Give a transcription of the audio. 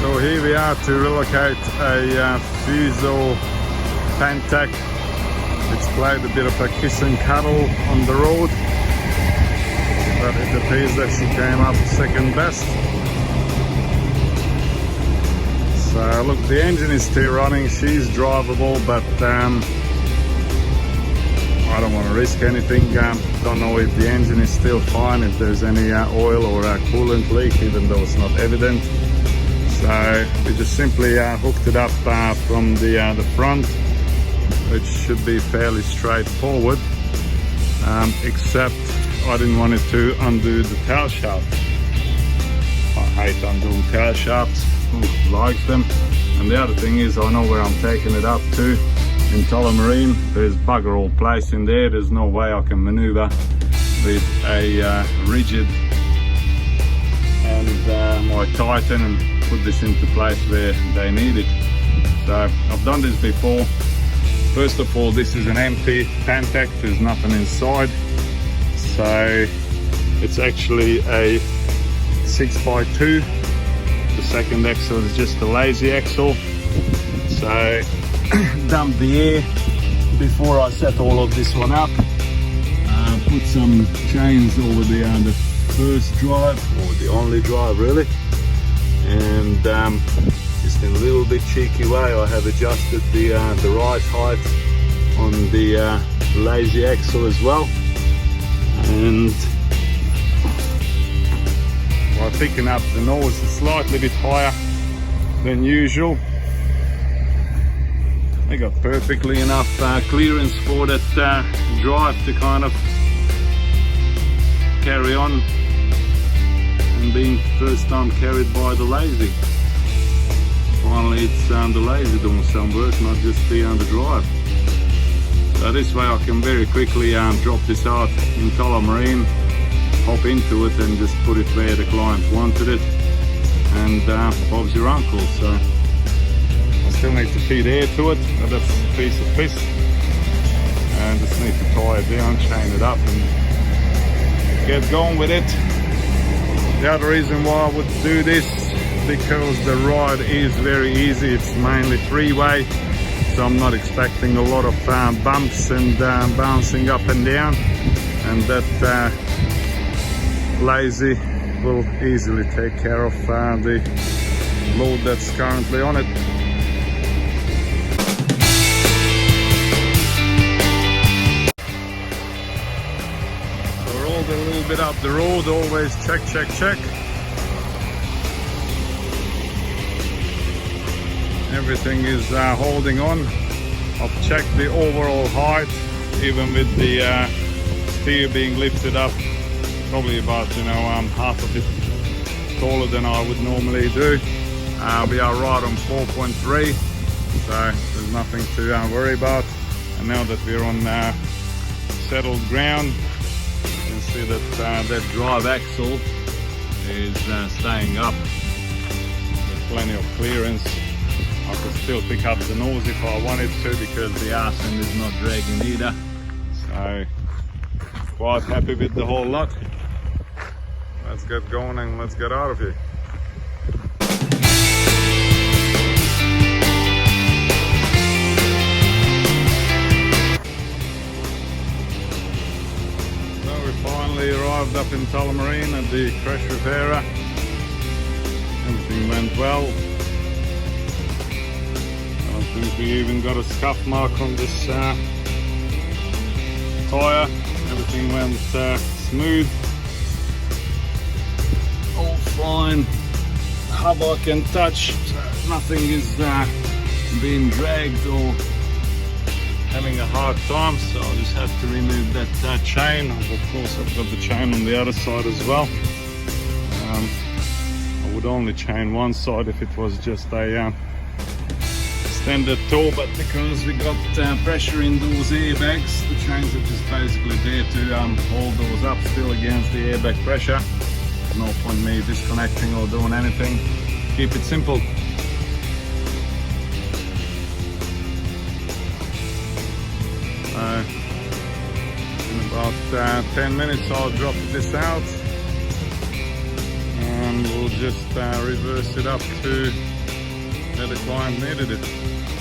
So here we are to relocate a Fuso Pantech, which played a bit of a kiss and cuddle on the road, but it appears that she came up second best. So look, the engine is still running, she's drivable, but I don't want to risk anything. Don't know if the engine is still fine, if there's any oil or a coolant leak, even though it's not evident. So we just simply hooked it up from the front, which should be fairly straightforward, except I didn't want it to undo the tail shaft. I hate undoing tail shafts, who likes them? And the other thing is, I know where I'm taking it up to. In Tullamarine, there's bugger all place in there. There's no way I can maneuver with a rigid and my Titan and put this into place where they need it. So I've done this before. First of all, this is an empty Pantech, there's nothing inside. So it's actually a 6x2. The second axle is just a lazy axle. So dump the air before I set all of this one up. Put some chains over the first drive, or the only drive really, and just in a little bit cheeky way I have adjusted the ride height on the lazy axle as well, and by picking up the nose slightly bit higher than usual, I got perfectly enough clearance for that drive to kind of carry on, and being first time carried by the lazy. Finally it's the lazy doing some work, not just the drive. So this way I can very quickly drop this out in Tullamarine, hop into it and just put it where the client wanted it, and Bob's your uncle. So I still need to feed air to it, but that's a piece of piss, and just need to tie it down, chain it up and get going with it. The other reason why I would do this, because the ride is very easy. It's mainly three-way, so I'm not expecting a lot of bumps and bouncing up and down, and that lazy will easily take care of the load that's currently on it. A little bit up the road, always check. Everything is holding on. I've checked the overall height, even with the steer being lifted up, probably about half of it taller than I would normally do. We are right on 4.3, so there's nothing to worry about. And now that we're on settled ground, see that that drive axle is staying up with plenty of clearance. I could still pick up the nose if I wanted to, because the arse end is not dragging either. So quite happy with the whole lot. Let's get going and let's get out of here. Finally arrived up in Tullamarine at the crash repairer. Everything went well. I don't think we even got a scuff mark on this tyre. Everything went smooth. All fine. Hub I can touch, so nothing is being dragged or having a hard time, so I'll just have to remove that chain. Of course I've got the chain on the other side as well. I would only chain one side if it was just a standard tow, but because we got pressure in those airbags, the chains are just basically there to hold those up still against the airbag pressure. There's no point me disconnecting or doing anything. Keep it simple. In about 10 minutes I'll drop this out, and and we'll just reverse it up to where the client needed it.